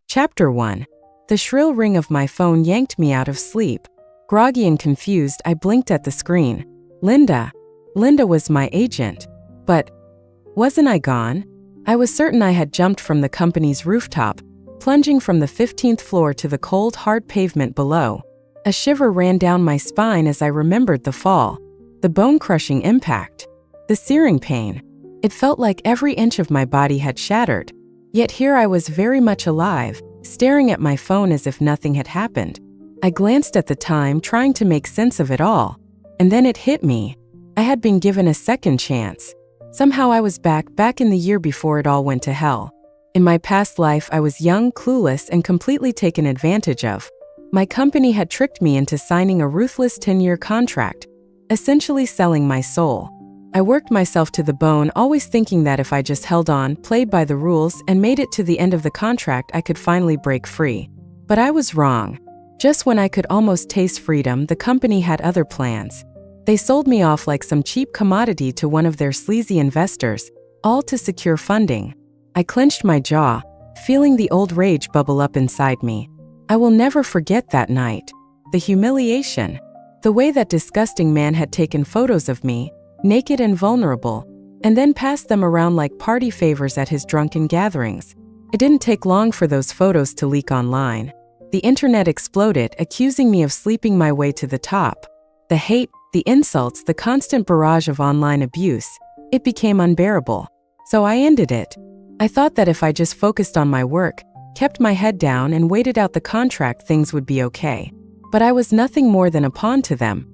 Chapter 1. The shrill ring of my phone yanked me out of sleep. Groggy and confused, I blinked at the screen. Linda. Linda was my agent. But wasn't I gone? I was certain I had jumped from the company's rooftop, plunging from the 15th floor to the cold, hard pavement below. A shiver ran down my spine as I remembered the fall. The bone-crushing impact. The searing pain. It felt like every inch of my body had shattered. Yet here I was very much alive, staring at my phone as if nothing had happened. I glanced at the time, trying to make sense of it all. And then it hit me. I had been given a second chance. Somehow I was back in the year before it all went to hell. In my past life, I was young, clueless, and completely taken advantage of. My company had tricked me into signing a ruthless 10-year contract, essentially selling my soul. I worked myself to the bone, always thinking that if I just held on, played by the rules, and made it to the end of the contract, I could finally break free. But I was wrong. Just when I could almost taste freedom, the company had other plans. They sold me off like some cheap commodity to one of their sleazy investors, all to secure funding. I clenched my jaw, feeling the old rage bubble up inside me. I will never forget that night. The humiliation. The way that disgusting man had taken photos of me, naked and vulnerable, and then passed them around like party favors at his drunken gatherings. It didn't take long for those photos to leak online. The internet exploded, accusing me of sleeping my way to the top. The hate, the insults, the constant barrage of online abuse. It became unbearable. So I ended it. I thought that if I just focused on my work, kept my head down, and waited out the contract, things would be okay. But I was nothing more than a pawn to them.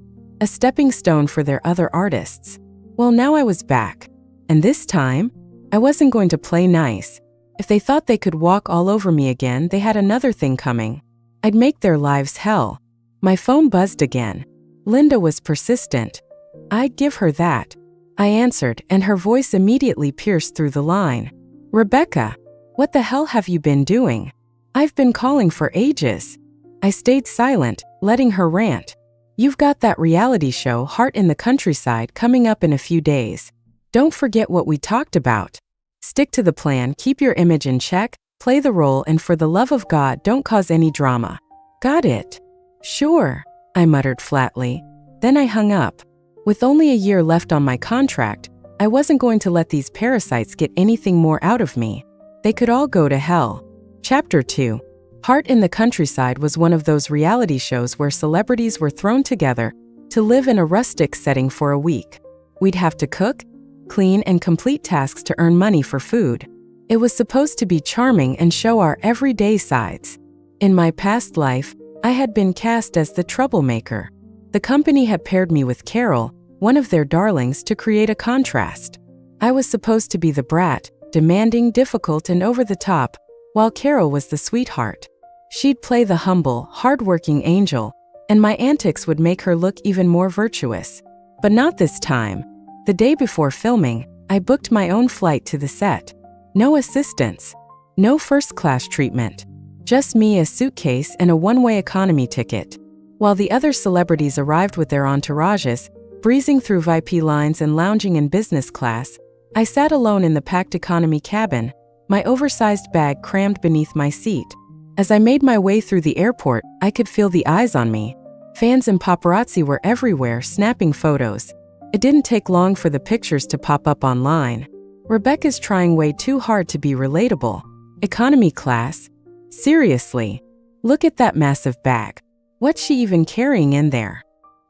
A stepping stone for their other artists. Well, now I was back. And this time, I wasn't going to play nice. If they thought they could walk all over me again, they had another thing coming. I'd make their lives hell. My phone buzzed again. Linda was persistent. I'd give her that. I answered, and her voice immediately pierced through the line. Rebecca, what the hell have you been doing? I've been calling for ages. I stayed silent, letting her rant. You've got that reality show, Heart in the Countryside, coming up in a few days. Don't forget what we talked about. Stick to the plan, keep your image in check, play the role, and for the love of God, don't cause any drama. Got it? Sure, I muttered flatly. Then I hung up. With only a year left on my contract, I wasn't going to let these parasites get anything more out of me. They could all go to hell. Chapter 2. Heart in the Countryside was one of those reality shows where celebrities were thrown together to live in a rustic setting for a week. We'd have to cook, clean, and complete tasks to earn money for food. It was supposed to be charming and show our everyday sides. In my past life, I had been cast as the troublemaker. The company had paired me with Carol, one of their darlings, to create a contrast. I was supposed to be the brat, demanding, difficult, and over the top, while Carol was the sweetheart. She'd play the humble, hard-working angel, and my antics would make her look even more virtuous. But not this time. The day before filming, I booked my own flight to the set. No assistance. No first-class treatment. Just me, a suitcase, and a one-way economy ticket. While the other celebrities arrived with their entourages, breezing through VIP lines and lounging in business class, I sat alone in the packed economy cabin, my oversized bag crammed beneath my seat. As I made my way through the airport, I could feel the eyes on me. Fans and paparazzi were everywhere, snapping photos. It didn't take long for the pictures to pop up online. Rebecca's trying way too hard to be relatable. Economy class? Seriously. Look at that massive bag. What's she even carrying in there?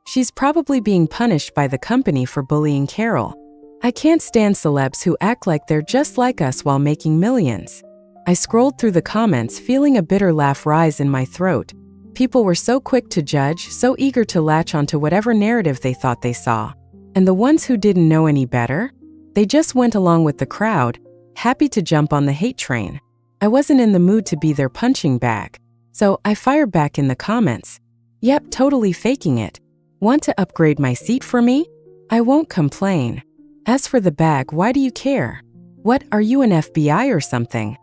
She's probably being punished by the company for bullying Carol. I can't stand celebs who act like they're just like us while making millions. I scrolled through the comments, feeling a bitter laugh rise in my throat. People were so quick to judge, so eager to latch onto whatever narrative they thought they saw. And the ones who didn't know any better? They just went along with the crowd, happy to jump on the hate train. I wasn't in the mood to be their punching bag. So I fired back in the comments. Yep, totally faking it. Want to upgrade my seat for me? I won't complain. As for the bag, why do you care? What, are you an FBI or something?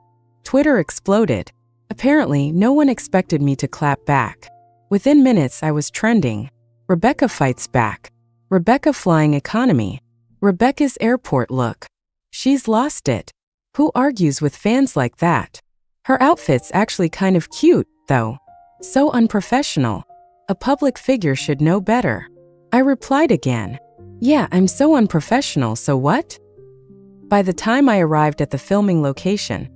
Twitter exploded. Apparently, no one expected me to clap back. Within minutes, I was trending. Rebecca fights back. Rebecca flying economy. Rebecca's airport look. She's lost it. Who argues with fans like that? Her outfit's actually kind of cute, though. So unprofessional. A public figure should know better. I replied again. Yeah, I'm so unprofessional, so what? By the time I arrived at the filming location,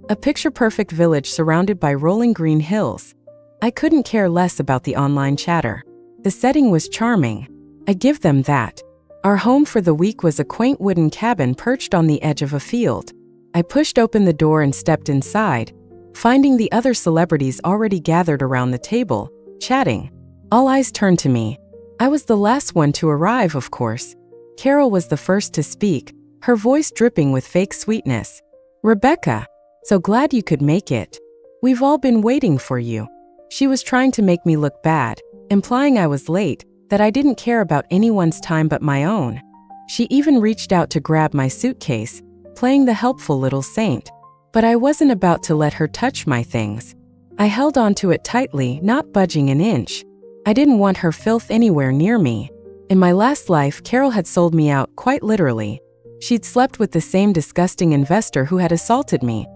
a picture-perfect village surrounded by rolling green hills, I couldn't care less about the online chatter. The setting was charming. I give them that. Our home for the week was a quaint wooden cabin perched on the edge of a field. I pushed open the door and stepped inside, finding the other celebrities already gathered around the table, chatting. All eyes turned to me. I was the last one to arrive, of course. Carol was the first to speak, her voice dripping with fake sweetness. Rebecca, so glad you could make it. We've all been waiting for you. She was trying to make me look bad, implying I was late, that I didn't care about anyone's time but my own. She even reached out to grab my suitcase, playing the helpful little saint. But I wasn't about to let her touch my things. I held onto it tightly, not budging an inch. I didn't want her filth anywhere near me. In my last life, Carol had sold me out, quite literally. She'd slept with the same disgusting investor who had assaulted me,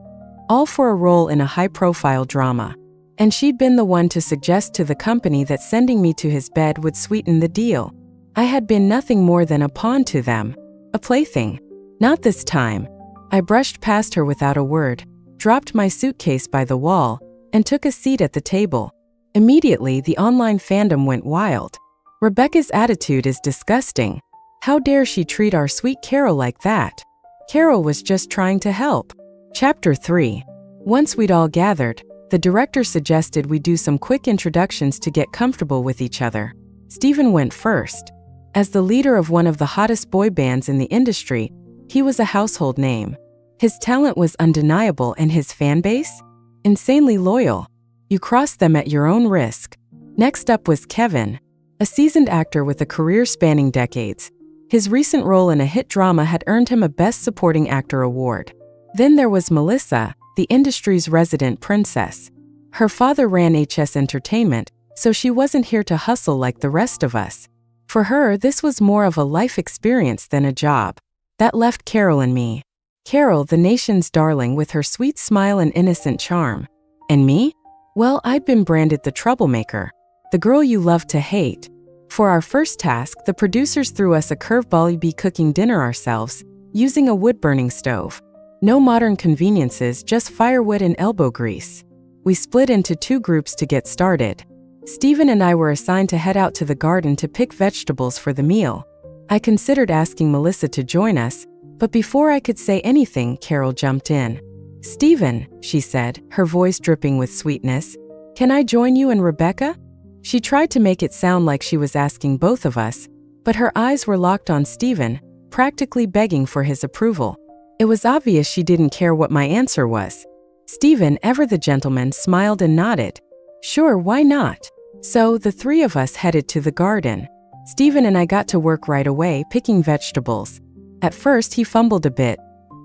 all for a role in a high-profile drama. And she'd been the one to suggest to the company that sending me to his bed would sweeten the deal. I had been nothing more than a pawn to them, a plaything. Not this time. I brushed past her without a word, dropped my suitcase by the wall, and took a seat at the table. Immediately, the online fandom went wild. Rebecca's attitude is disgusting. How dare she treat our sweet Carol like that? Carol was just trying to help. Chapter 3. Once we'd all gathered, the director suggested we do some quick introductions to get comfortable with each other. Steven went first. As the leader of one of the hottest boy bands in the industry, he was a household name. His talent was undeniable and his fan base? Insanely loyal. You crossed them at your own risk. Next up was Kevin, a seasoned actor with a career spanning decades. His recent role in a hit drama had earned him a Best Supporting Actor award. Then there was Melissa, the industry's resident princess. Her father ran HS Entertainment, so she wasn't here to hustle like the rest of us. For her, this was more of a life experience than a job. That left Carol and me. Carol, the nation's darling with her sweet smile and innocent charm. And me? Well, I'd been branded the troublemaker, the girl you love to hate. For our first task, the producers threw us a curveball: we'd be cooking dinner ourselves, using a wood-burning stove. No modern conveniences, just firewood and elbow grease. We split into 2 groups to get started. Steven and I were assigned to head out to the garden to pick vegetables for the meal. I considered asking Melissa to join us, but before I could say anything, Carol jumped in. Steven, she said, her voice dripping with sweetness, can I join you and Rebecca? She tried to make it sound like she was asking both of us, but her eyes were locked on Steven, practically begging for his approval. It was obvious she didn't care what my answer was. Steven, ever the gentleman, smiled and nodded. Sure, why not? So, the 3 of us headed to the garden. Steven and I got to work right away, picking vegetables. At first, he fumbled a bit,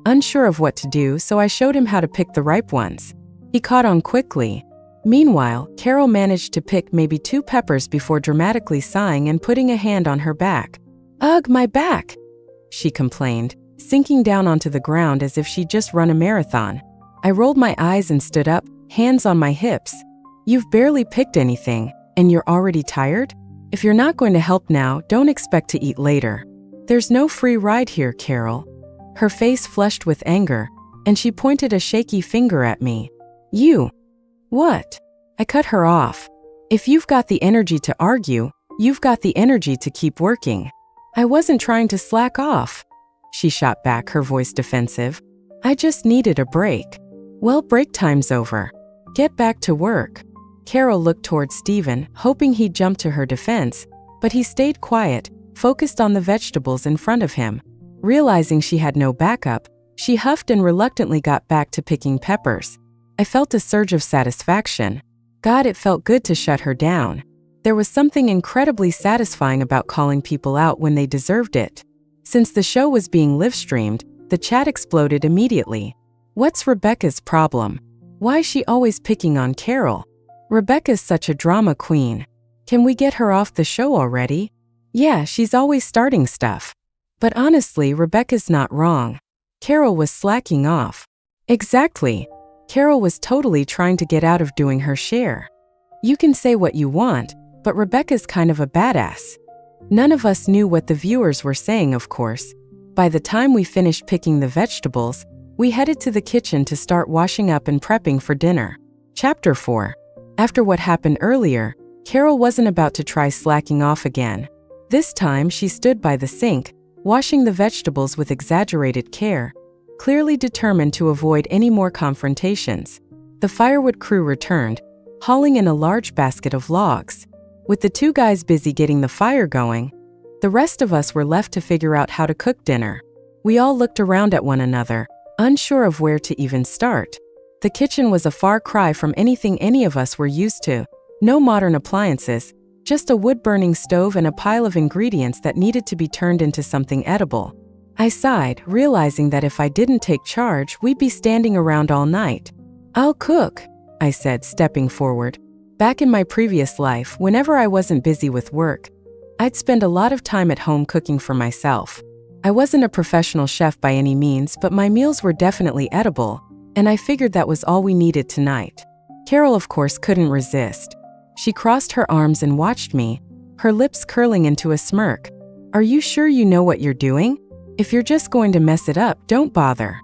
unsure of what to do, so I showed him how to pick the ripe ones. He caught on quickly. Meanwhile, Carol managed to pick maybe 2 peppers before dramatically sighing and putting a hand on her back. Ugh, my back, she complained, sinking down onto the ground as if she'd just run a marathon. I rolled my eyes and stood up, hands on my hips. You've barely picked anything, and you're already tired? If you're not going to help now, don't expect to eat later. There's no free ride here, Carol. Her face flushed with anger, and she pointed a shaky finger at me. You. What? I cut her off. If you've got the energy to argue, you've got the energy to keep working. I wasn't trying to slack off, she shot back, her voice defensive. I just needed a break. Well, break time's over. Get back to work. Carol looked toward Steven, hoping he'd jump to her defense, but he stayed quiet, focused on the vegetables in front of him. Realizing she had no backup, she huffed and reluctantly got back to picking peppers. I felt a surge of satisfaction. God, it felt good to shut her down. There was something incredibly satisfying about calling people out when they deserved it. Since the show was being live-streamed, the chat exploded immediately. What's Rebecca's problem? Why is she always picking on Carol? Rebecca's such a drama queen. Can we get her off the show already? Yeah, she's always starting stuff. But honestly, Rebecca's not wrong. Carol was slacking off. Exactly. Carol was totally trying to get out of doing her share. You can say what you want, but Rebecca's kind of a badass. None of us knew what the viewers were saying, of course. By the time we finished picking the vegetables, we headed to the kitchen to start washing up and prepping for dinner. Chapter 4. After what happened earlier, Carol wasn't about to try slacking off again. This time she stood by the sink, washing the vegetables with exaggerated care, clearly determined to avoid any more confrontations. The firewood crew returned, hauling in a large basket of logs. With the two guys busy getting the fire going, the rest of us were left to figure out how to cook dinner. We all looked around at one another, unsure of where to even start. The kitchen was a far cry from anything any of us were used to. No modern appliances, just a wood-burning stove and a pile of ingredients that needed to be turned into something edible. I sighed, realizing that if I didn't take charge, we'd be standing around all night. "I'll cook," I said, stepping forward. Back in my previous life, whenever I wasn't busy with work, I'd spend a lot of time at home cooking for myself. I wasn't a professional chef by any means, but my meals were definitely edible, and I figured that was all we needed tonight. Carol, of course, couldn't resist. She crossed her arms and watched me, her lips curling into a smirk. "Are you sure you know what you're doing? If you're just going to mess it up, don't bother."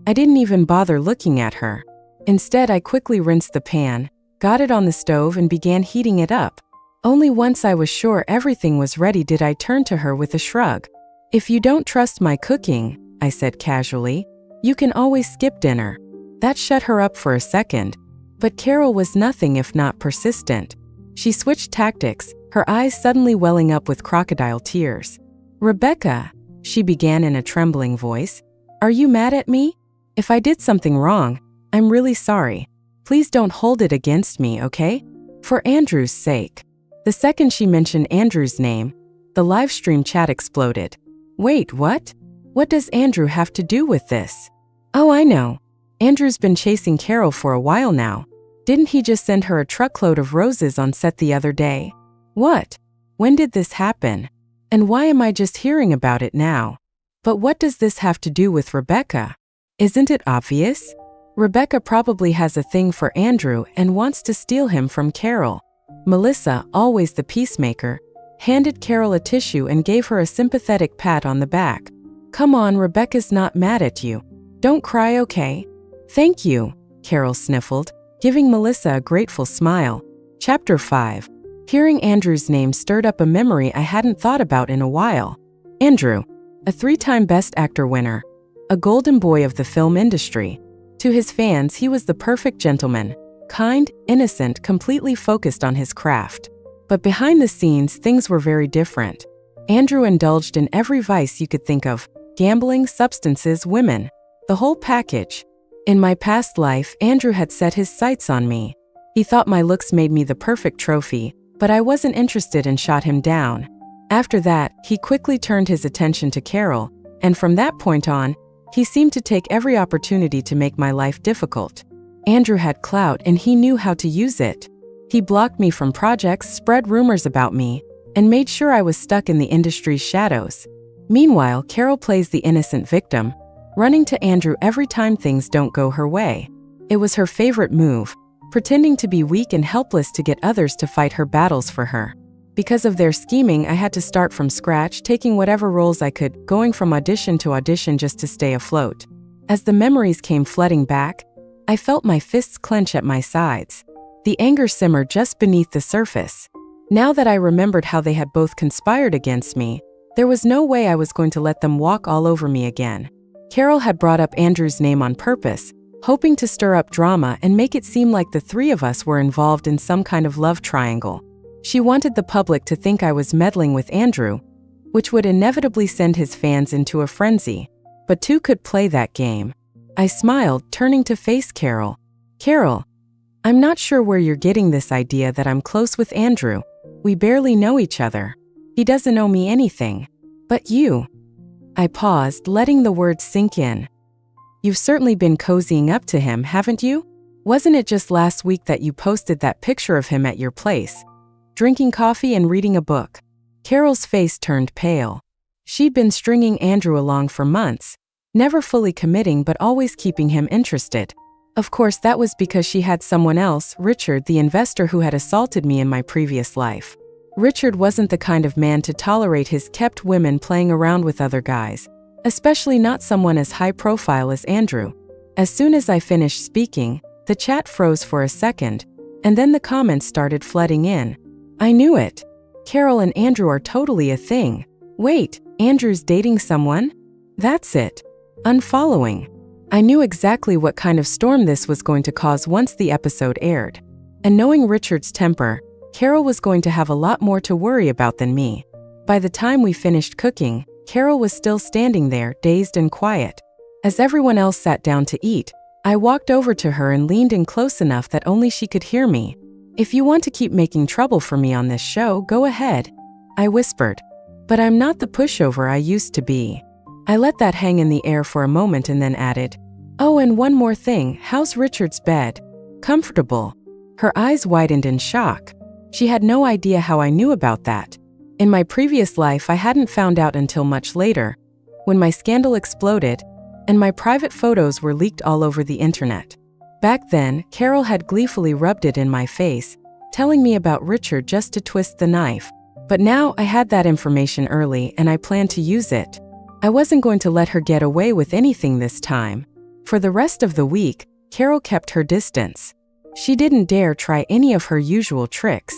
I didn't even bother looking at her. Instead, I quickly rinsed the pan, got it on the stove, and began heating it up. Only once I was sure everything was ready did I turn to her with a shrug. "If you don't trust my cooking," I said casually, "you can always skip dinner." That shut her up for a second, but Carol was nothing if not persistent. She switched tactics, her eyes suddenly welling up with crocodile tears. "Rebecca," she began in a trembling voice, "are you mad at me? If I did something wrong, I'm really sorry. Please don't hold it against me, okay? For Andrew's sake." The second she mentioned Andrew's name, the live stream chat exploded. "Wait, what? What does Andrew have to do with this?" "Oh, I know. Andrew's been chasing Carol for a while now. Didn't he just send her a truckload of roses on set the other day?" "What? When did this happen? And why am I just hearing about it now? But what does this have to do with Rebecca? Isn't it obvious? Rebecca probably has a thing for Andrew and wants to steal him from Carol." Melissa, always the peacemaker, handed Carol a tissue and gave her a sympathetic pat on the back. "Come on, Rebecca's not mad at you. Don't cry, okay?" "Thank you," Carol sniffled, giving Melissa a grateful smile. Chapter 5. Hearing Andrew's name stirred up a memory I hadn't thought about in a while. Andrew, a 3-time Best Actor winner, a golden boy of the film industry. To his fans, he was the perfect gentleman, kind, innocent, completely focused on his craft. But behind the scenes, things were very different. Andrew indulged in every vice you could think of: gambling, substances, women, the whole package. In my past life, Andrew had set his sights on me. He thought my looks made me the perfect trophy, but I wasn't interested and shot him down. After that, he quickly turned his attention to Carol, and from that point on, he seemed to take every opportunity to make my life difficult. Andrew had clout and he knew how to use it. He blocked me from projects, spread rumors about me, and made sure I was stuck in the industry's shadows. Meanwhile, Carol plays the innocent victim, running to Andrew every time things don't go her way. It was her favorite move, pretending to be weak and helpless to get others to fight her battles for her. Because of their scheming, I had to start from scratch, taking whatever roles I could, going from audition to audition just to stay afloat. As the memories came flooding back, I felt my fists clench at my sides. The anger simmered just beneath the surface. Now that I remembered how they had both conspired against me, there was no way I was going to let them walk all over me again. Carol had brought up Andrew's name on purpose, hoping to stir up drama and make it seem like the three of us were involved in some kind of love triangle. She wanted the public to think I was meddling with Andrew, which would inevitably send his fans into a frenzy. But two could play that game. I smiled, turning to face Carol. "Carol, I'm not sure where you're getting this idea that I'm close with Andrew. We barely know each other. He doesn't owe me anything. But you..." I paused, letting the words sink in. "You've certainly been cozying up to him, haven't you? Wasn't it just last week that you posted that picture of him at your place, drinking coffee and reading a book?" Carol's face turned pale. She'd been stringing Andrew along for months, never fully committing but always keeping him interested. Of course, that was because she had someone else, Richard, the investor who had assaulted me in my previous life. Richard wasn't the kind of man to tolerate his kept women playing around with other guys, especially not someone as high profile as Andrew. As soon as I finished speaking, the chat froze for a second, and then the comments started flooding in. I knew it. Carol and Andrew are totally a thing. Wait, Andrew's dating someone? That's it. Unfollowing. I knew exactly what kind of storm this was going to cause once the episode aired. And knowing Richard's temper, Carol was going to have a lot more to worry about than me. By the time we finished cooking, Carol was still standing there, dazed and quiet. As everyone else sat down to eat, I walked over to her and leaned in close enough that only she could hear me. "If you want to keep making trouble for me on this show, go ahead," I whispered. "But I'm not the pushover I used to be." I let that hang in the air for a moment and then added, "Oh, and one more thing, how's Richard's bed? Comfortable?" Her eyes widened in shock. She had no idea how I knew about that. In my previous life, I hadn't found out until much later, when my scandal exploded, and my private photos were leaked all over the internet. Back then, Carol had gleefully rubbed it in my face, telling me about Richard just to twist the knife. But now I had that information early and I planned to use it. I wasn't going to let her get away with anything this time. For the rest of the week, Carol kept her distance. She didn't dare try any of her usual tricks.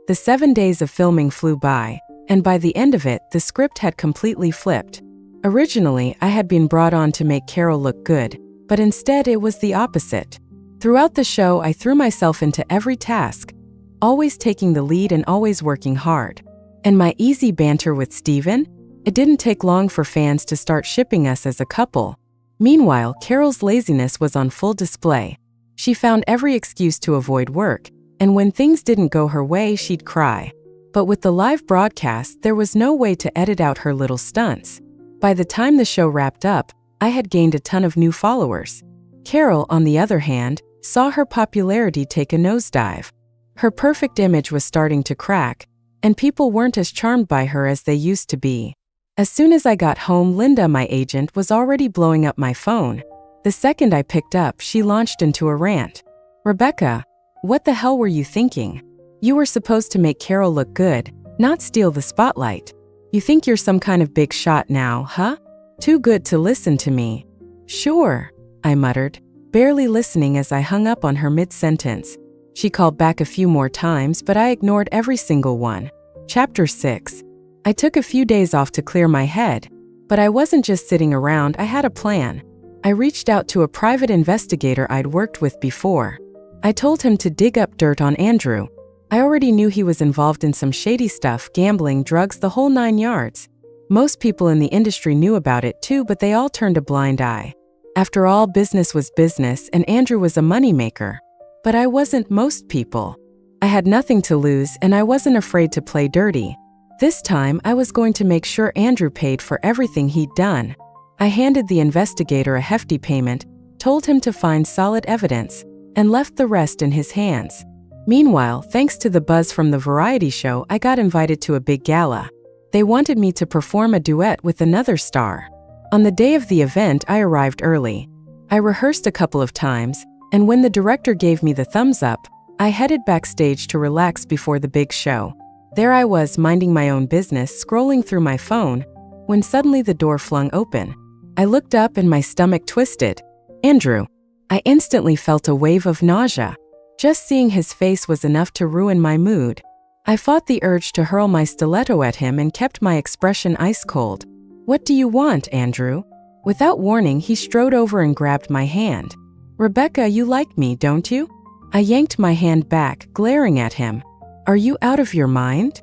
The 7 days of filming flew by, and by the end of it, the script had completely flipped. Originally, I had been brought on to make Carol look good, but instead it was the opposite. Throughout the show, I threw myself into every task, always taking the lead and always working hard. And my easy banter with Steven? It didn't take long for fans to start shipping us as a couple. Meanwhile, Carol's laziness was on full display. She found every excuse to avoid work, and when things didn't go her way, she'd cry. But with the live broadcast, there was no way to edit out her little stunts. By the time the show wrapped up, I had gained a ton of new followers. Carol, on the other hand, saw her popularity take a nosedive. Her perfect image was starting to crack, and people weren't as charmed by her as they used to be. As soon as I got home, Linda, my agent, was already blowing up my phone. The second I picked up, she launched into a rant. "Rebecca, what the hell were you thinking? You were supposed to make Carol look good, not steal the spotlight. You think you're some kind of big shot now, huh? Too good to listen to me." "Sure," I muttered, barely listening as I hung up on her mid-sentence. She called back a few more times, but I ignored every single one. Chapter 6. I took a few days off to clear my head, but I wasn't just sitting around, I had a plan. I reached out to a private investigator I'd worked with before. I told him to dig up dirt on Andrew. I already knew he was involved in some shady stuff, gambling, drugs, the whole 9 yards. Most people in the industry knew about it too, but they all turned a blind eye. After all, business was business, and Andrew was a moneymaker. But I wasn't most people. I had nothing to lose, and I wasn't afraid to play dirty. This time, I was going to make sure Andrew paid for everything he'd done. I handed the investigator a hefty payment, told him to find solid evidence, and left the rest in his hands. Meanwhile, thanks to the buzz from the variety show, I got invited to a big gala. They wanted me to perform a duet with another star. On the day of the event, I arrived early. I rehearsed a couple of times, and when the director gave me the thumbs up, I headed backstage to relax before the big show. There I was, minding my own business, scrolling through my phone, when suddenly the door flung open. I looked up and my stomach twisted. "Andrew." I instantly felt a wave of nausea. Just seeing his face was enough to ruin my mood. I fought the urge to hurl my stiletto at him and kept my expression ice cold. "What do you want, Andrew?" Without warning, he strode over and grabbed my hand. "Rebecca, you like me, don't you?" I yanked my hand back, glaring at him. "Are you out of your mind?"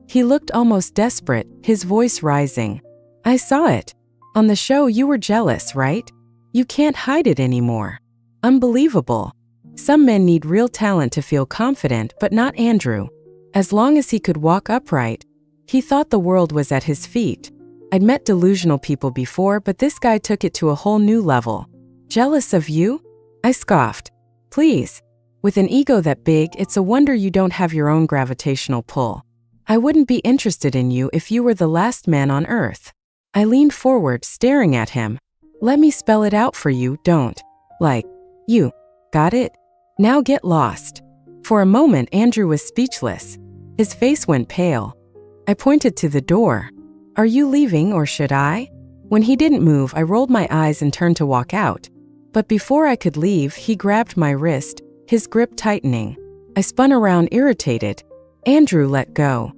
He looked almost desperate, his voice rising. "I saw it. On the show, you were jealous, right? You can't hide it anymore. Unbelievable. Some men need real talent to feel confident, but not Andrew. As long as he could walk upright, he thought the world was at his feet. I'd met delusional people before, but this guy took it to a whole new level. Jealous of you?" I scoffed. "Please. With an ego that big, it's a wonder you don't have your own gravitational pull. I wouldn't be interested in you if you were the last man on earth." I leaned forward, staring at him. "Let me spell it out for you, don't. Like, You. Got it? Now get lost. For a moment, Andrew was speechless. His face went pale. I pointed to the door. Are you leaving or should I? When he didn't move, I rolled my eyes and turned to walk out. But before I could leave, he grabbed my wrist, his grip tightening. I spun around, irritated. Andrew, let go.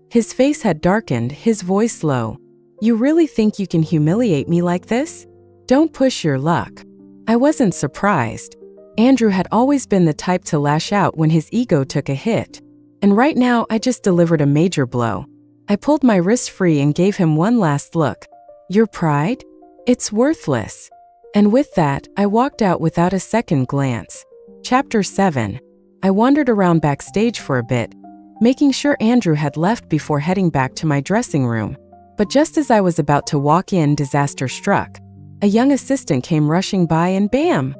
His face had darkened, his voice low. You really think you can humiliate me like this? Don't push your luck. I wasn't surprised. Andrew had always been the type to lash out when his ego took a hit. And right now, I just delivered a major blow. I pulled my wrist free and gave him one last look. Your pride? It's worthless. And with that, I walked out without a second glance. Chapter 7. I wandered around backstage for a bit, making sure Andrew had left before heading back to my dressing room. But just as I was about to walk in, disaster struck. A young assistant came rushing by and bam!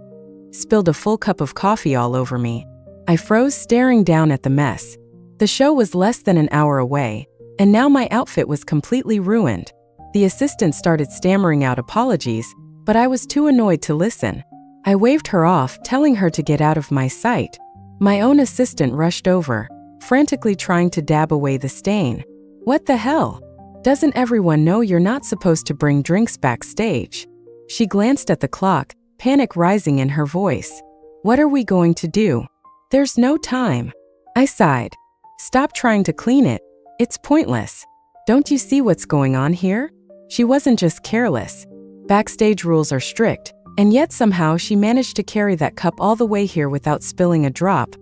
Spilled a full cup of coffee all over me. I froze, staring down at the mess. The show was less than an hour away, and now my outfit was completely ruined. The assistant started stammering out apologies, but I was too annoyed to listen. I waved her off, telling her to get out of my sight. My own assistant rushed over, frantically trying to dab away the stain. What the hell? Doesn't everyone know you're not supposed to bring drinks backstage? She glanced at the clock, panic rising in her voice. What are we going to do? There's no time. I sighed. Stop trying to clean it. It's pointless. Don't you see what's going on here? She wasn't just careless. Backstage rules are strict, and yet somehow she managed to carry that cup all the way here without spilling a drop,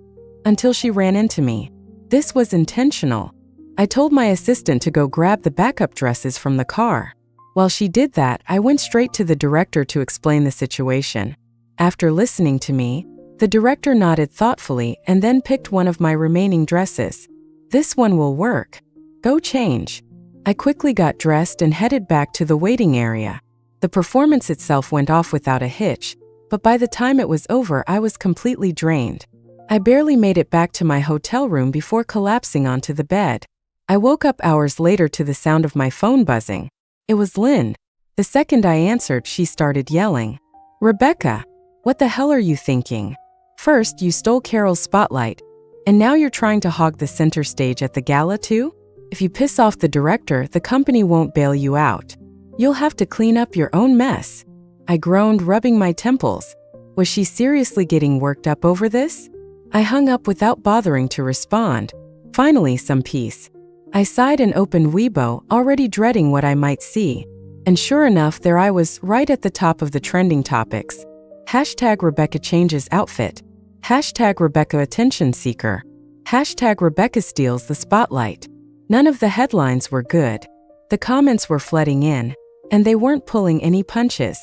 until she ran into me. This was intentional. I told my assistant to go grab the backup dresses from the car. While she did that, I went straight to the director to explain the situation. After listening to me, the director nodded thoughtfully and then picked one of my remaining dresses. This one will work. Go change. I quickly got dressed and headed back to the waiting area. The performance itself went off without a hitch, but by the time it was over, I was completely drained. I barely made it back to my hotel room before collapsing onto the bed. I woke up hours later to the sound of my phone buzzing. It was Lynn. The second I answered, she started yelling. Rebecca, what the hell are you thinking? First, you stole Carol's spotlight, and now you're trying to hog the center stage at the gala too? If you piss off the director, the company won't bail you out. You'll have to clean up your own mess. I groaned, rubbing my temples. Was she seriously getting worked up over this? I hung up without bothering to respond. Finally, some peace. I sighed and opened Weibo, already dreading what I might see. And sure enough, there I was, right at the top of the trending topics. Hashtag Rebecca changes outfit. Hashtag Rebecca attention seeker. Hashtag Rebecca steals the spotlight. None of the headlines were good. The comments were flooding in, and they weren't pulling any punches.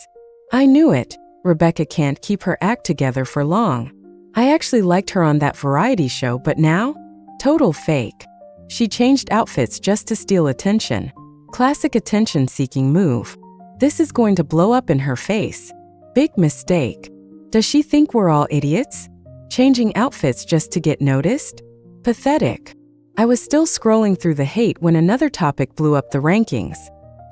I knew it. Rebecca can't keep her act together for long. I actually liked her on that variety show, but now? Total fake. She changed outfits just to steal attention. Classic attention-seeking move. This is going to blow up in her face. Big mistake. Does she think we're all idiots? Changing outfits just to get noticed? Pathetic. I was still scrolling through the hate when another topic blew up the rankings.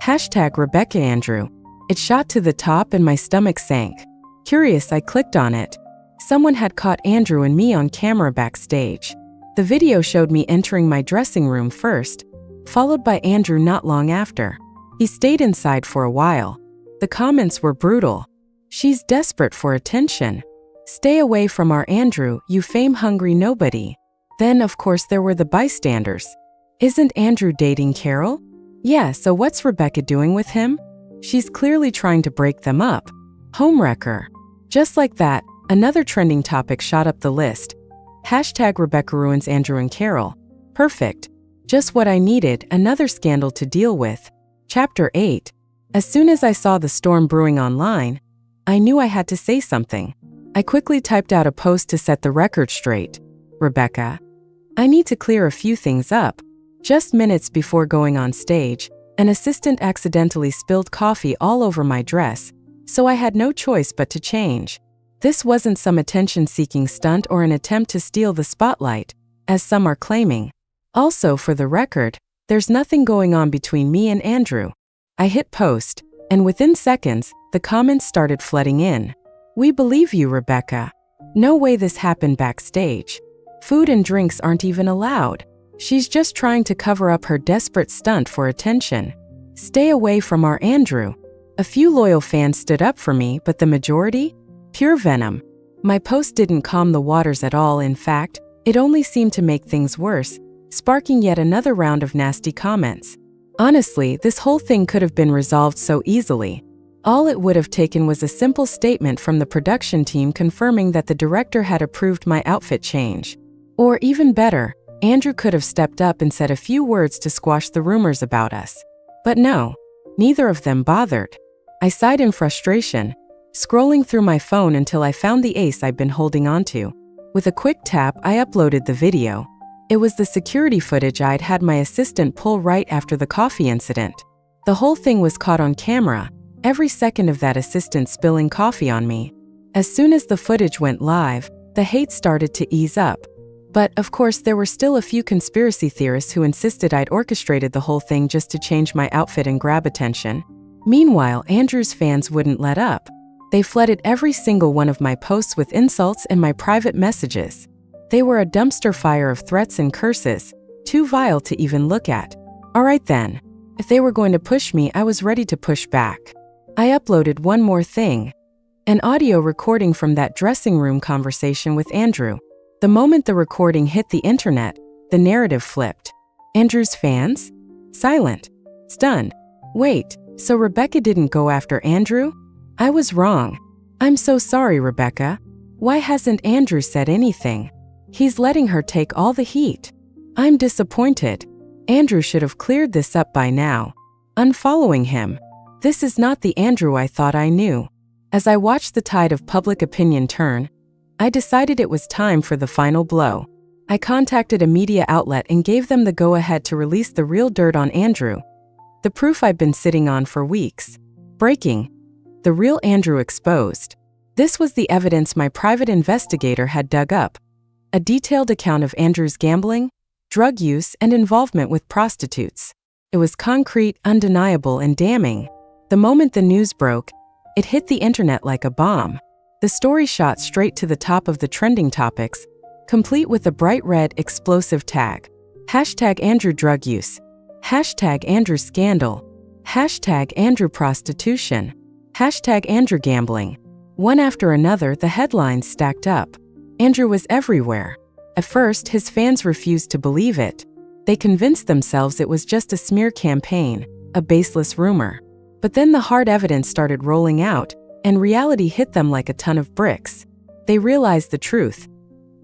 Hashtag Rebecca Andrew. It shot to the top and my stomach sank. Curious, I clicked on it. Someone had caught Andrew and me on camera backstage. The video showed me entering my dressing room first, followed by Andrew not long after. He stayed inside for a while. The comments were brutal. She's desperate for attention. Stay away from our Andrew, you fame-hungry nobody. Then, of course, there were the bystanders. Isn't Andrew dating Carol? Yeah, so what's Rebecca doing with him? She's clearly trying to break them up. Homewrecker. Just like that, another trending topic shot up the list. Hashtag Rebecca ruins Andrew and Carol. Perfect. Just what I needed, another scandal to deal with. Chapter 8. As soon as I saw the storm brewing online, I knew I had to say something. I quickly typed out a post to set the record straight. Rebecca, I need to clear a few things up. Just minutes before going on stage, an assistant accidentally spilled coffee all over my dress, so I had no choice but to change. This wasn't some attention-seeking stunt or an attempt to steal the spotlight, as some are claiming. Also, for the record, there's nothing going on between me and Andrew. I hit post, and within seconds, the comments started flooding in. We believe you, Rebecca. No way this happened backstage. Food and drinks aren't even allowed. She's just trying to cover up her desperate stunt for attention. Stay away from our Andrew. A few loyal fans stood up for me, but the majority? Pure venom. My post didn't calm the waters at all. In fact, it only seemed to make things worse, sparking yet another round of nasty comments. Honestly, this whole thing could have been resolved so easily. All it would have taken was a simple statement from the production team confirming that the director had approved my outfit change. Or even better, Andrew could have stepped up and said a few words to squash the rumors about us. But no, neither of them bothered. I sighed in frustration, scrolling through my phone until I found the ace I'd been holding onto. With a quick tap, I uploaded the video. It was the security footage I'd had my assistant pull right after the coffee incident. The whole thing was caught on camera, every second of that assistant spilling coffee on me. As soon as the footage went live, the hate started to ease up. But, of course, there were still a few conspiracy theorists who insisted I'd orchestrated the whole thing just to change my outfit and grab attention. Meanwhile, Andrew's fans wouldn't let up. They flooded every single one of my posts with insults and my private messages. They were a dumpster fire of threats and curses, too vile to even look at. All right then. If they were going to push me, I was ready to push back. I uploaded one more thing. An audio recording from that dressing room conversation with Andrew. The moment the recording hit the internet, the narrative flipped. Andrew's fans? Silent. Stunned. Wait, so Rebecca didn't go after Andrew? I was wrong. I'm so sorry, Rebecca. Why hasn't Andrew said anything? He's letting her take all the heat. I'm disappointed. Andrew should have cleared this up by now. Unfollowing him. This is not the Andrew I thought I knew. As I watched the tide of public opinion turn, I decided it was time for the final blow. I contacted a media outlet and gave them the go-ahead to release the real dirt on Andrew. The proof I'd been sitting on for weeks. Breaking. The real Andrew exposed. This was the evidence my private investigator had dug up. A detailed account of Andrew's gambling, drug use, and involvement with prostitutes. It was concrete, undeniable, and damning. The moment the news broke, it hit the internet like a bomb. The story shot straight to the top of the trending topics, complete with a bright red explosive tag. #Andrew drug use. #Andrew scandal. #Andrew prostitution. #Andrew gambling. One after another, the headlines stacked up. Andrew was everywhere. At first, his fans refused to believe it. They convinced themselves it was just a smear campaign, a baseless rumor. But then the hard evidence started rolling out, and reality hit them like a ton of bricks. They realized the truth.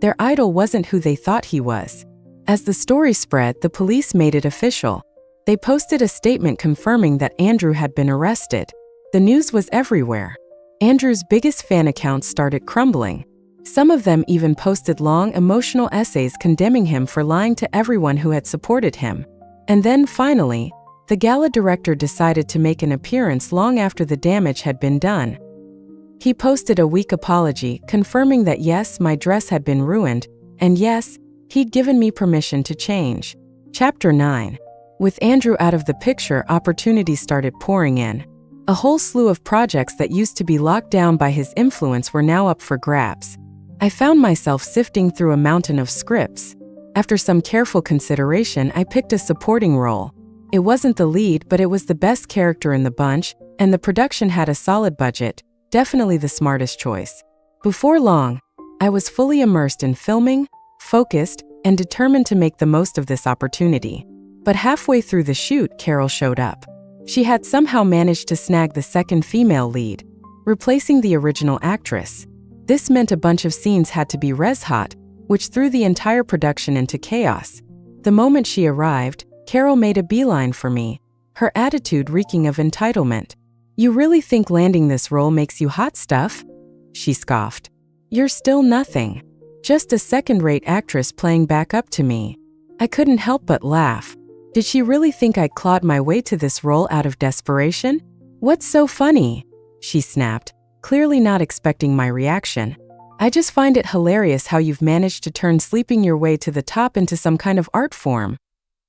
Their idol wasn't who they thought he was. As the story spread, the police made it official. They posted a statement confirming that Andrew had been arrested. The news was everywhere. Andrew's biggest fan accounts started crumbling. Some of them even posted long, emotional essays condemning him for lying to everyone who had supported him. And then, finally, the gala director decided to make an appearance long after the damage had been done. He posted a weak apology, confirming that yes, my dress had been ruined, and yes, he'd given me permission to change. Chapter 9. With Andrew out of the picture, opportunities started pouring in. A whole slew of projects that used to be locked down by his influence were now up for grabs. I found myself sifting through a mountain of scripts. After some careful consideration, I picked a supporting role. It wasn't the lead, but it was the best character in the bunch, and the production had a solid budget, definitely the smartest choice. Before long, I was fully immersed in filming, focused, and determined to make the most of this opportunity. But halfway through the shoot, Carol showed up. She had somehow managed to snag the second female lead, replacing the original actress. This meant a bunch of scenes had to be res-hot, which threw the entire production into chaos. The moment she arrived, Carol made a beeline for me, her attitude reeking of entitlement. "You really think landing this role makes you hot stuff?" she scoffed. "You're still nothing. Just a second-rate actress playing back up to me." I couldn't help but laugh. Did she really think I clawed my way to this role out of desperation? "What's so funny?" she snapped, clearly not expecting my reaction. "I just find it hilarious how you've managed to turn sleeping your way to the top into some kind of art form,"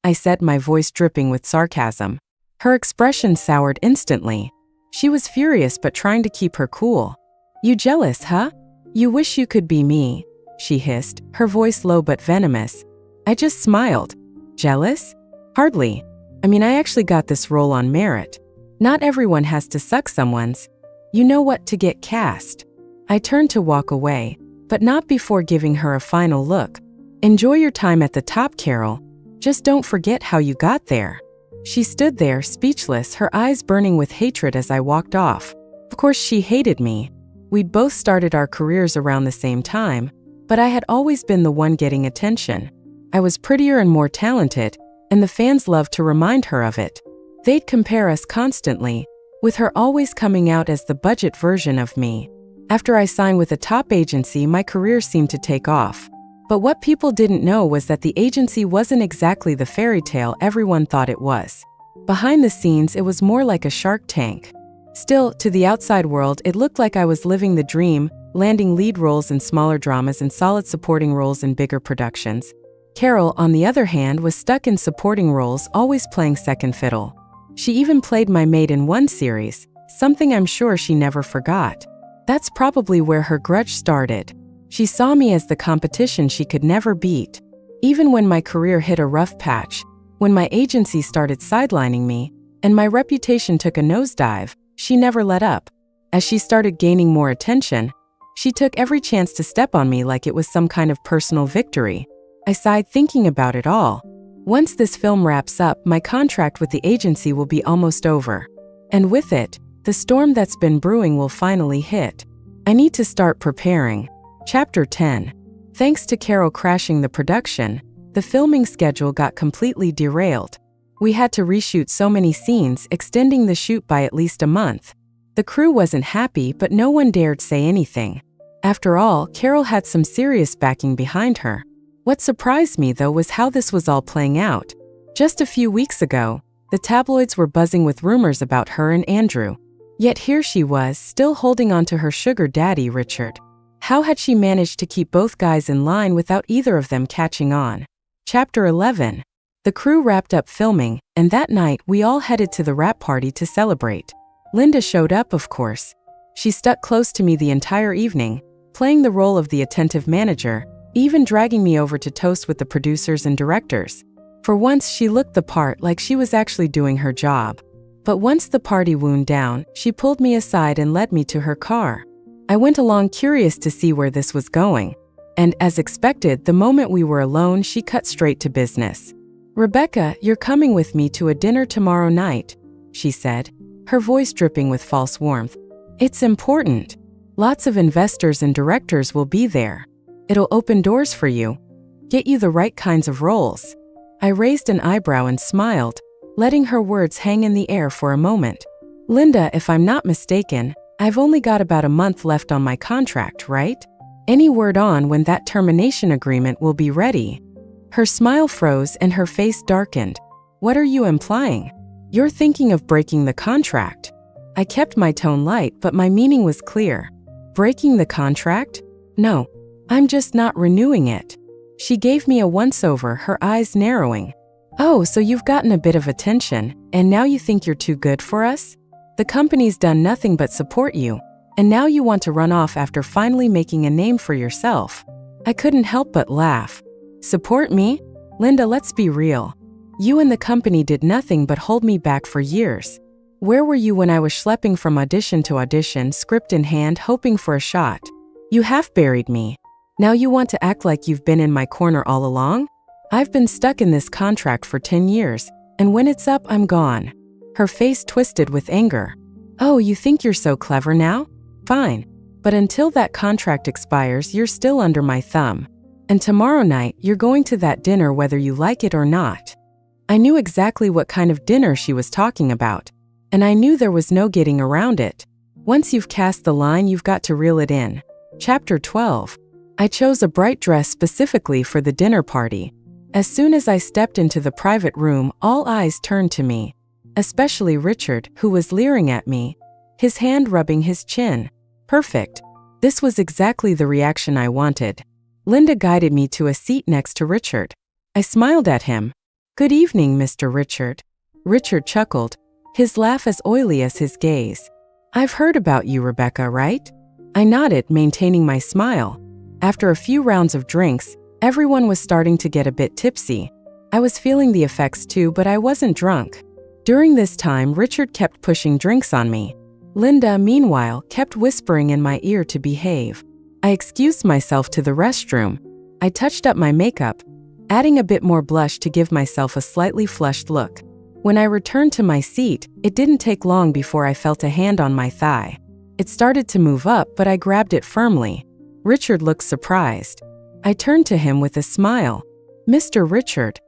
I said, my voice dripping with sarcasm. Her expression soured instantly. She was furious but trying to keep her cool. You jealous, huh? You wish you could be me, she hissed, her voice low but venomous. I just smiled. Jealous? Hardly. I mean, I actually got this role on merit. Not everyone has to suck someone's. You know what, to get cast. I turned to walk away, but not before giving her a final look. Enjoy your time at the top, Carol. Just don't forget how you got there. She stood there, speechless, her eyes burning with hatred as I walked off. Of course, she hated me. We'd both started our careers around the same time, but I had always been the one getting attention. I was prettier and more talented, and the fans loved to remind her of it. They'd compare us constantly, with her always coming out as the budget version of me. After I signed with a top agency, my career seemed to take off. But what people didn't know was that the agency wasn't exactly the fairy tale everyone thought it was. Behind the scenes, it was more like a Shark Tank. Still, to the outside world, it looked like I was living the dream, landing lead roles in smaller dramas and solid supporting roles in bigger productions. Carol, on the other hand, was stuck in supporting roles, always playing second fiddle. She even played my maid in one series, something I'm sure she never forgot. That's probably where her grudge started. She saw me as the competition she could never beat. Even when my career hit a rough patch, when my agency started sidelining me, and my reputation took a nosedive, she never let up. As she started gaining more attention, she took every chance to step on me like it was some kind of personal victory. I sighed thinking about it all. Once this film wraps up, my contract with the agency will be almost over. And with it, the storm that's been brewing will finally hit. I need to start preparing. Chapter 10. Thanks to Carol crashing the production, the filming schedule got completely derailed. We had to reshoot so many scenes, extending the shoot by at least a month. The crew wasn't happy, but no one dared say anything. After all, Carol had some serious backing behind her. What surprised me, though, was how this was all playing out. Just a few weeks ago, the tabloids were buzzing with rumors about her and Andrew. Yet here she was, still holding on to her sugar daddy, Richard. How had she managed to keep both guys in line without either of them catching on? Chapter 11. The crew wrapped up filming, and that night we all headed to the wrap party to celebrate. Linda showed up, of course. She stuck close to me the entire evening, playing the role of the attentive manager, even dragging me over to toast with the producers and directors. For once, she looked the part, like she was actually doing her job. But once the party wound down, she pulled me aside and led me to her car. I went along curious to see where this was going. And as expected, the moment we were alone, she cut straight to business. "Rebecca, you're coming with me to a dinner tomorrow night," she said, her voice dripping with false warmth. "It's important. Lots of investors and directors will be there. It'll open doors for you, get you the right kinds of roles." I raised an eyebrow and smiled, letting her words hang in the air for a moment. "Linda, if I'm not mistaken, I've only got about a month left on my contract, right? Any word on when that termination agreement will be ready?" Her smile froze and her face darkened. "What are you implying? You're thinking of breaking the contract?" I kept my tone light, but my meaning was clear. "Breaking the contract? No, I'm just not renewing it." She gave me a once-over, her eyes narrowing. "Oh, so you've gotten a bit of attention, and now you think you're too good for us? The company's done nothing but support you, and now you want to run off after finally making a name for yourself." I couldn't help but laugh. "Support me? Linda, let's be real. You and the company did nothing but hold me back for years. Where were you when I was schlepping from audition to audition, script in hand, hoping for a shot? You half buried me. Now you want to act like you've been in my corner all along? I've been stuck in this contract for 10 years, and when it's up, I'm gone." Her face twisted with anger. "Oh, you think you're so clever now? Fine. But until that contract expires, you're still under my thumb. And tomorrow night, you're going to that dinner whether you like it or not." I knew exactly what kind of dinner she was talking about, and I knew there was no getting around it. Once you've cast the line, you've got to reel it in. Chapter 12. I chose a bright dress specifically for the dinner party. As soon as I stepped into the private room, all eyes turned to me, especially Richard, who was leering at me, his hand rubbing his chin. Perfect. This was exactly the reaction I wanted. Linda guided me to a seat next to Richard. I smiled at him. "Good evening, Mr. Richard." Richard chuckled, his laugh as oily as his gaze. "I've heard about you, Rebecca, right? I nodded, maintaining my smile. After a few rounds of drinks, everyone was starting to get a bit tipsy. I was feeling the effects too, but I wasn't drunk. During this time, Richard kept pushing drinks on me. Linda, meanwhile, kept whispering in my ear to behave. I excused myself to the restroom. I touched up my makeup, adding a bit more blush to give myself a slightly flushed look. When I returned to my seat, it didn't take long before I felt a hand on my thigh. It started to move up, but I grabbed it firmly. Richard looked surprised. I turned to him with a smile. "Mr. Richard,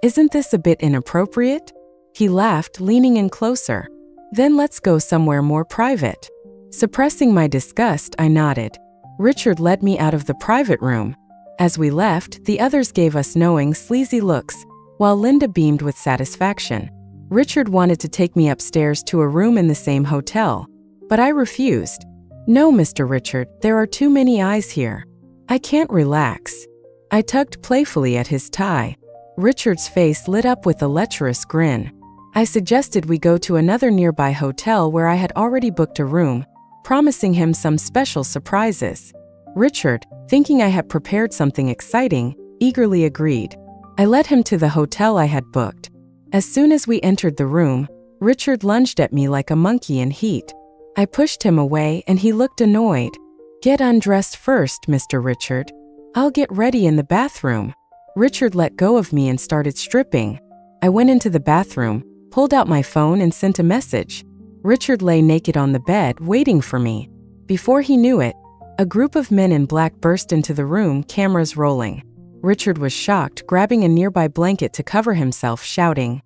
isn't this a bit inappropriate?" He laughed, leaning in closer. "Then let's go somewhere more private." Suppressing my disgust, I nodded. Richard led me out of the private room. As we left, the others gave us knowing, sleazy looks, while Linda beamed with satisfaction. Richard wanted to take me upstairs to a room in the same hotel, but I refused. "No, Mr. Richard, there are too many eyes here. I can't relax." I tugged playfully at his tie. Richard's face lit up with a lecherous grin. I suggested we go to another nearby hotel where I had already booked a room, promising him some special surprises. Richard, thinking I had prepared something exciting, eagerly agreed. I led him to the hotel I had booked. As soon as we entered the room, Richard lunged at me like a monkey in heat. I pushed him away and he looked annoyed. "Get undressed first, Mr. Richard. I'll get ready in the bathroom." Richard let go of me and started stripping. I went into the bathroom, pulled out my phone and sent a message. Richard lay naked on the bed, waiting for me. Before he knew it, a group of men in black burst into the room, cameras rolling. Richard was shocked, grabbing a nearby blanket to cover himself, shouting,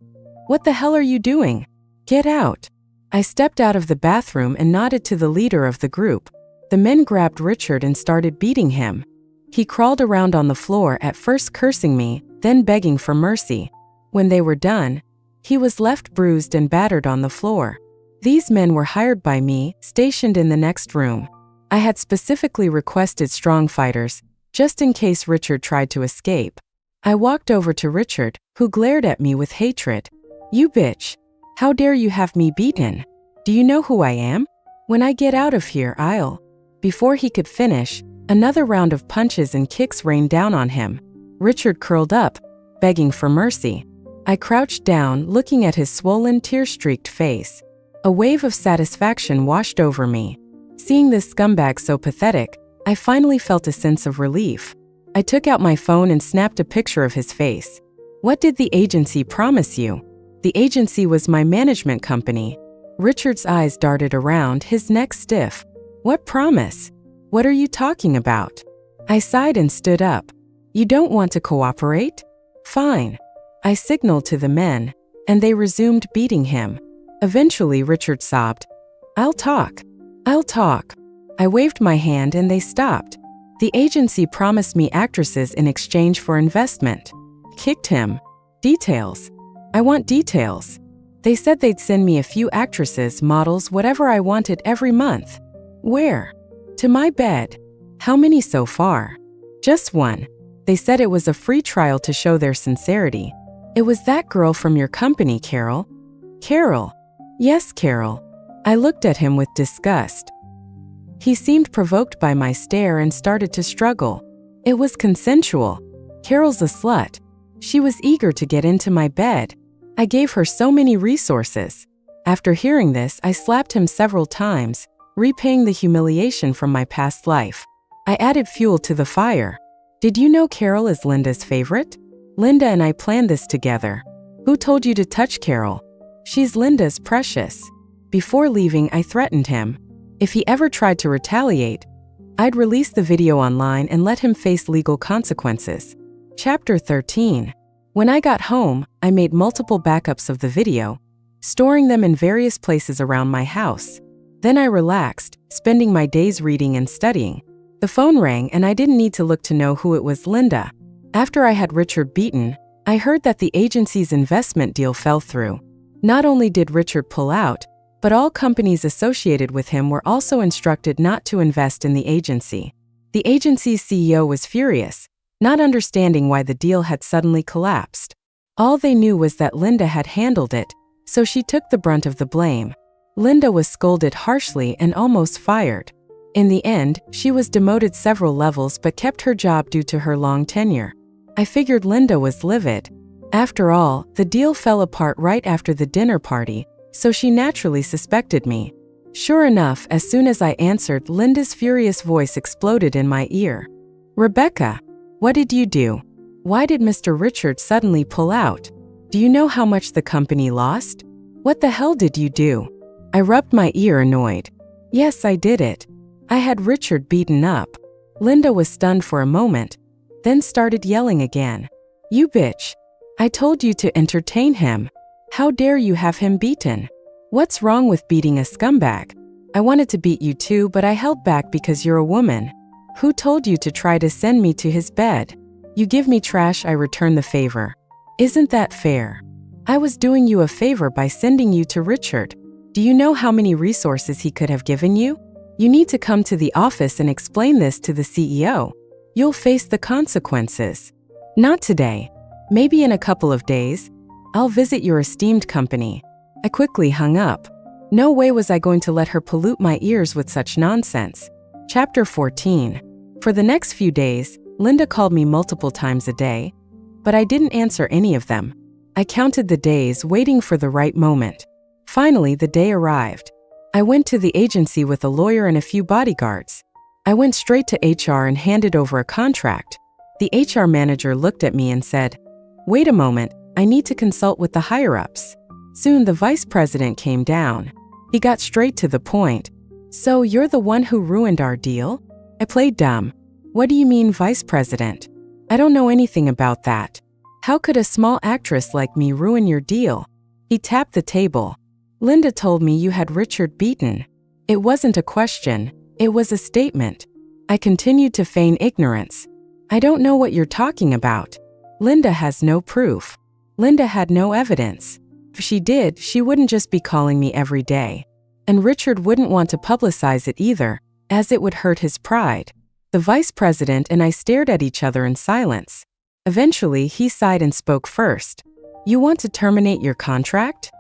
"What the hell are you doing? Get out!" I stepped out of the bathroom and nodded to the leader of the group. The men grabbed Richard and started beating him. He crawled around on the floor, at first cursing me, then begging for mercy. When they were done, he was left bruised and battered on the floor. These men were hired by me, stationed in the next room. I had specifically requested strong fighters, just in case Richard tried to escape. I walked over to Richard, who glared at me with hatred. "You bitch! How dare you have me beaten? Do you know who I am? When I get out of here, I'll..." Before he could finish, another round of punches and kicks rained down on him. Richard curled up, begging for mercy. I crouched down, looking at his swollen, tear-streaked face. A wave of satisfaction washed over me. Seeing this scumbag so pathetic, I finally felt a sense of relief. I took out my phone and snapped a picture of his face. "What did the agency promise you?" "The agency was my management company." Richard's eyes darted around, his neck stiff. "What promise? What are you talking about?" I sighed and stood up. "You don't want to cooperate? Fine." I signaled to the men, and they resumed beating him. Eventually, Richard sobbed, "I'll talk. I'll talk." I waved my hand and they stopped. "The agency promised me actresses in exchange for investment." Kicked him. "Details. I want details." They said they'd send me a few actresses, models, whatever I wanted every month. "Where?" "To my bed." "How many so far?" "Just one." They said it was a free trial to show their sincerity. "It was that girl from your company, Carol." "Carol?" "Yes, Carol." I looked at him with disgust. He seemed provoked by my stare and started to struggle. "It was consensual. Carol's a slut. She was eager to get into my bed. I gave her so many resources." After hearing this, I slapped him several times, repaying the humiliation from my past life. I added fuel to the fire. "Did you know Carol is Linda's favorite? Linda and I planned this together." "Who told you to touch Carol?" "She's Linda's precious." Before leaving, I threatened him. If he ever tried to retaliate, I'd release the video online and let him face legal consequences. Chapter 13. When I got home, I made multiple backups of the video, storing them in various places around my house. Then I relaxed, spending my days reading and studying. The phone rang and I didn't need to look to know who it was. Linda. After I had Richard beaten, I heard that the agency's investment deal fell through. Not only did Richard pull out, but all companies associated with him were also instructed not to invest in the agency. The agency's CEO was furious, not understanding why the deal had suddenly collapsed. All they knew was that Linda had handled it, so she took the brunt of the blame. Linda was scolded harshly and almost fired. In the end, she was demoted several levels but kept her job due to her long tenure. I figured Linda was livid. After all, the deal fell apart right after the dinner party, so she naturally suspected me. Sure enough, as soon as I answered, Linda's furious voice exploded in my ear. "Rebecca, what did you do? Why did Mr. Richard suddenly pull out? Do you know how much the company lost? What the hell did you do?" I rubbed my ear, annoyed. Yes, I did it. I had Richard beaten up. Linda was stunned for a moment, then started yelling again. "You bitch. I told you to entertain him. How dare you have him beaten? What's wrong with beating a scumbag? I wanted to beat you too, but I held back because you're a woman. Who told you to try to send me to his bed? You give me trash, I return the favor. Isn't that fair? I was doing you a favor by sending you to Richard. Do you know how many resources he could have given you? You need to come to the office and explain this to the CEO. You'll face the consequences." "Not today. Maybe in a couple of days. I'll visit your esteemed company." I quickly hung up. No way was I going to let her pollute my ears with such nonsense. Chapter 14. For the next few days, Linda called me multiple times a day, but I didn't answer any of them. I counted the days, waiting for the right moment. Finally, the day arrived. I went to the agency with a lawyer and a few bodyguards. I went straight to HR and handed over a contract. The HR manager looked at me and said, "Wait a moment, I need to consult with the higher-ups." Soon the vice president came down. He got straight to the point. "So you're the one who ruined our deal?" I played dumb. "What do you mean, vice president? I don't know anything about that. How could a small actress like me ruin your deal?" He tapped the table. "Linda told me you had Richard beaten." It wasn't a question, it was a statement. I continued to feign ignorance. "I don't know what you're talking about. Linda has no proof. Linda had no evidence. If she did, she wouldn't just be calling me every day. And Richard wouldn't want to publicize it either, as it would hurt his pride." The vice president and I stared at each other in silence. Eventually, he sighed and spoke first. "You want to terminate your contract?"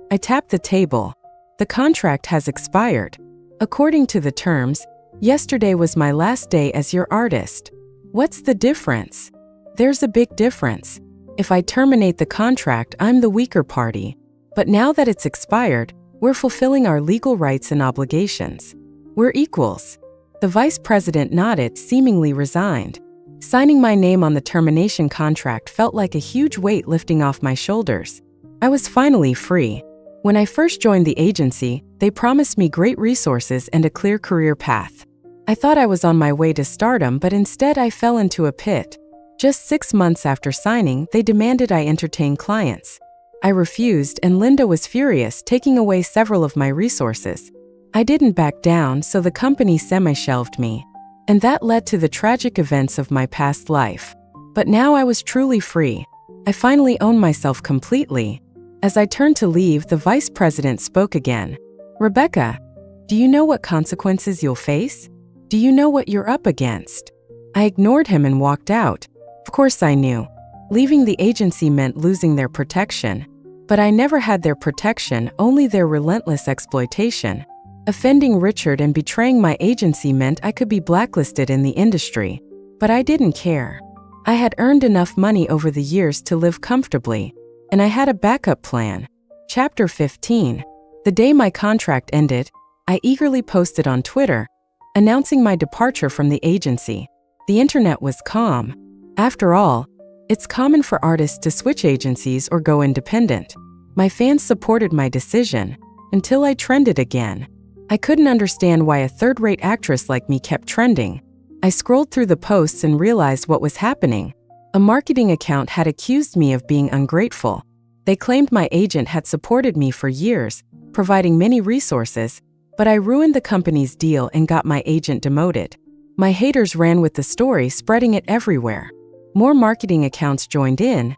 I tapped the table. "The contract has expired. According to the terms, yesterday was my last day as your artist." "What's the difference?" "There's a big difference. If I terminate the contract, I'm the weaker party. But now that it's expired, we're fulfilling our legal rights and obligations. We're equals." The vice president nodded, seemingly resigned. Signing my name on the termination contract felt like a huge weight lifting off my shoulders. I was finally free. When I first joined the agency, they promised me great resources and a clear career path. I thought I was on my way to stardom, but instead I fell into a pit. Just 6 months after signing, they demanded I entertain clients. I refused, and Linda was furious, taking away several of my resources. I didn't back down, so the company semi-shelved me. And that led to the tragic events of my past life. But now I was truly free. I finally owned myself completely. As I turned to leave, the vice president spoke again. "Rebecca, do you know what consequences you'll face? Do you know what you're up against?" I ignored him and walked out. Of course I knew. Leaving the agency meant losing their protection. But I never had their protection, only their relentless exploitation. Offending Richard and betraying my agency meant I could be blacklisted in the industry. But I didn't care. I had earned enough money over the years to live comfortably, and I had a backup plan. Chapter 15. The day my contract ended, I eagerly posted on Twitter, announcing my departure from the agency. The internet was calm. After all, it's common for artists to switch agencies or go independent. My fans supported my decision, until I trended again. I couldn't understand why a third-rate actress like me kept trending. I scrolled through the posts and realized what was happening. A marketing account had accused me of being ungrateful. They claimed my agent had supported me for years, providing many resources, but I ruined the company's deal and got my agent demoted. My haters ran with the story, spreading it everywhere. More marketing accounts joined in,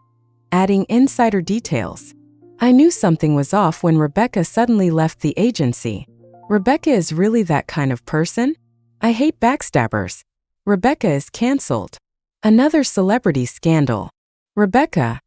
adding insider details. I knew something was off when Rebecca suddenly left the agency. Rebecca is really that kind of person? I hate backstabbers. Rebecca is cancelled. Another celebrity scandal. Rebecca,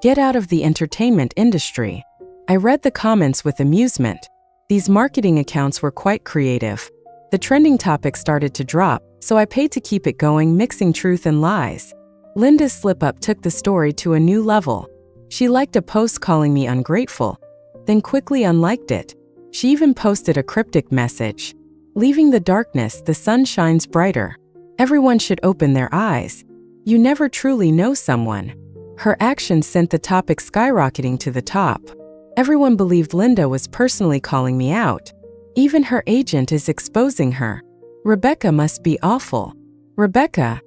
get out of the entertainment industry. I read the comments with amusement. These marketing accounts were quite creative. The trending topic started to drop, so I paid to keep it going, mixing truth and lies. Linda's slip-up took the story to a new level. She liked a post calling me ungrateful, then quickly unliked it. She even posted a cryptic message. Leaving the darkness, the sun shines brighter. Everyone should open their eyes. You never truly know someone. Her actions sent the topic skyrocketing to the top. Everyone believed Linda was personally calling me out. Even her agent is exposing her. Rebecca must be awful. Rebecca,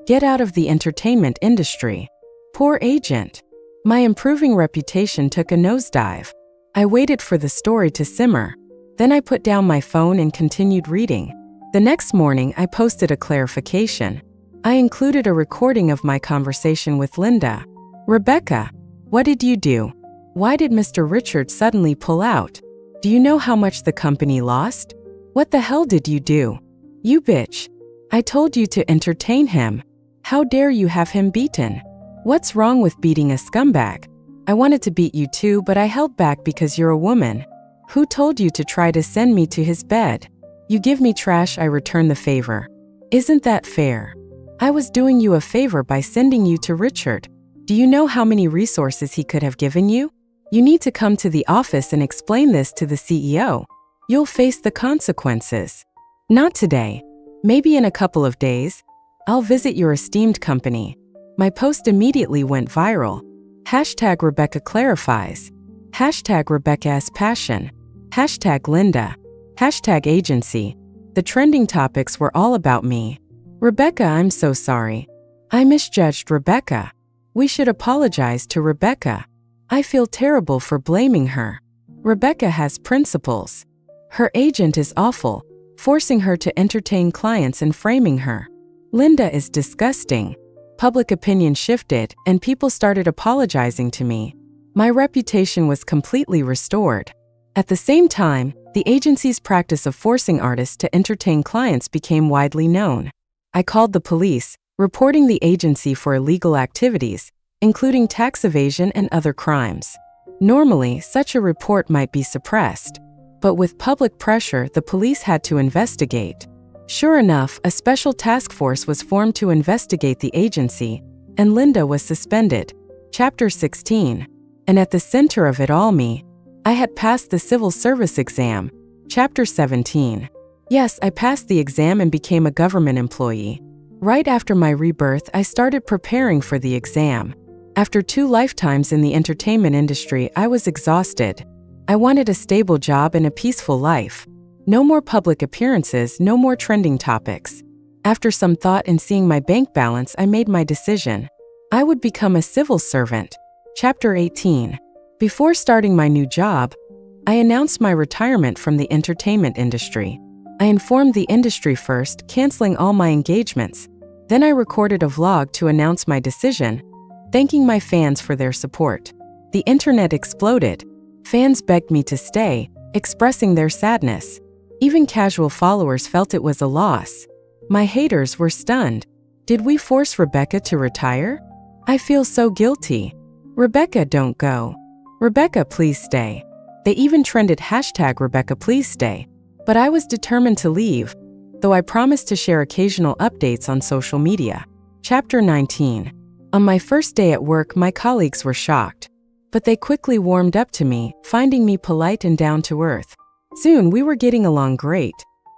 get out of the entertainment industry. Poor agent. My improving reputation took a nosedive. I waited for the story to simmer. Then I put down my phone and continued reading. The next morning, I posted a clarification. I included a recording of my conversation with Linda. Rebecca, what did you do? Why did Mr. Richard suddenly pull out? Do you know how much the company lost? What the hell did you do? You bitch. I told you to entertain him. How dare you have him beaten? What's wrong with beating a scumbag? I wanted to beat you too, but I held back because you're a woman. Who told you to try to send me to his bed? You give me trash, I return the favor. Isn't that fair? I was doing you a favor by sending you to Richard. Do you know how many resources he could have given you? You need to come to the office and explain this to the CEO. You'll face the consequences. Not today. Maybe in a couple of days. I'll visit your esteemed company. My post immediately went viral. Hashtag Rebecca clarifies. Hashtag Rebecca's passion. Hashtag Linda. Hashtag agency. The trending topics were all about me. Rebecca, I'm so sorry. I misjudged Rebecca. We should apologize to Rebecca. I feel terrible for blaming her. Rebecca has principles. Her agent is awful, forcing her to entertain clients and framing her. Linda is disgusting. Public opinion shifted, and people started apologizing to me. My reputation was completely restored. At the same time, the agency's practice of forcing artists to entertain clients became widely known. I called the police, reporting the agency for illegal activities, including tax evasion and other crimes. Normally, such a report might be suppressed. But with public pressure, the police had to investigate. Sure enough, a special task force was formed to investigate the agency, and Linda was suspended. Chapter 16. And at the center of it all, me. I had passed the civil service exam. Chapter 17. Yes, I passed the exam and became a government employee. Right after my rebirth, I started preparing for the exam. After 2 lifetimes in the entertainment industry, I was exhausted. I wanted a stable job and a peaceful life. No more public appearances, no more trending topics. After some thought and seeing my bank balance, I made my decision. I would become a civil servant. Chapter 18. Before starting my new job, I announced my retirement from the entertainment industry. I informed the industry first, canceling all my engagements. Then I recorded a vlog to announce my decision, thanking my fans for their support. The internet exploded. Fans begged me to stay, expressing their sadness. Even casual followers felt it was a loss. My haters were stunned. Did we force Rebecca to retire? I feel so guilty. Rebecca, don't go. Rebecca, please stay. They even trended hashtag Rebecca, please stay. But I was determined to leave, though I promised to share occasional updates on social media. Chapter 19. On my first day at work, my colleagues were shocked. But they quickly warmed up to me, finding me polite and down to earth. Soon we were getting along great.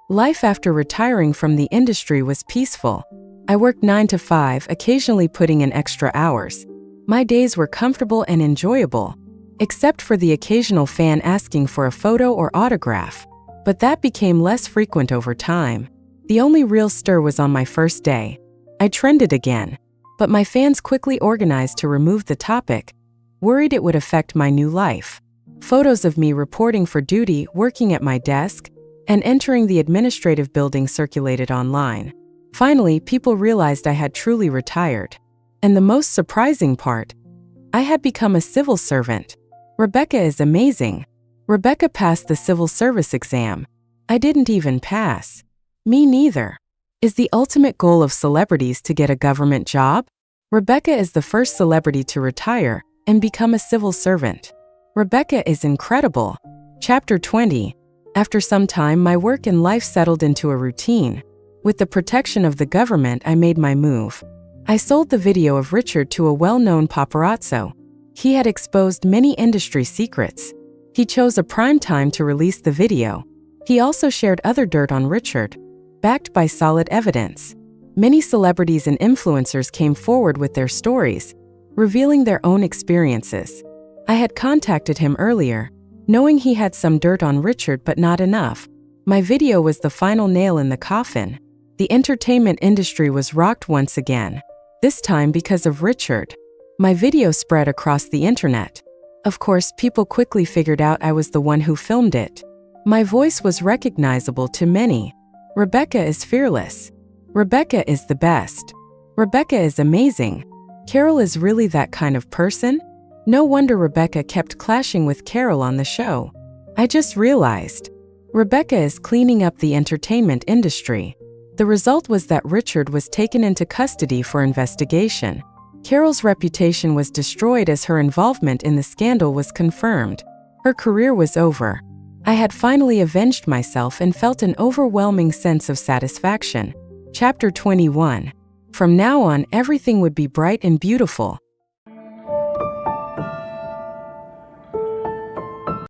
Life after retiring from the industry was peaceful. I worked 9 to 5, occasionally putting in extra hours. My days were comfortable and enjoyable, except for the occasional fan asking for a photo or autograph. But that became less frequent over time. The only real stir was on my first day. I trended again, but my fans quickly organized to remove the topic, worried it would affect my new life. Photos of me reporting for duty, working at my desk, and entering the administrative building circulated online. Finally, people realized I had truly retired. And the most surprising part, I had become a civil servant. Rebecca is amazing. Rebecca passed the civil service exam. I didn't even pass. Me neither. Is the ultimate goal of celebrities to get a government job? Rebecca is the first celebrity to retire and become a civil servant. Rebecca is incredible. Chapter 20. After some time, my work and life settled into a routine. With the protection of the government, I made my move. I sold the video of Richard to a well-known paparazzo. He had exposed many industry secrets. He chose a prime time to release the video. He also shared other dirt on Richard, backed by solid evidence. Many celebrities and influencers came forward with their stories, revealing their own experiences. I had contacted him earlier, knowing he had some dirt on Richard but not enough. My video was the final nail in the coffin. The entertainment industry was rocked once again, this time because of Richard. My video spread across the internet. Of course, people quickly figured out I was the one who filmed it. My voice was recognizable to many. Rebecca is fearless. Rebecca is the best. Rebecca is amazing. Carol is really that kind of person? No wonder Rebecca kept clashing with Carol on the show. I just realized. Rebecca is cleaning up the entertainment industry. The result was that Richard was taken into custody for investigation. Carol's reputation was destroyed as her involvement in the scandal was confirmed. Her career was over. I had finally avenged myself and felt an overwhelming sense of satisfaction. Chapter 21. From now on, everything would be bright and beautiful.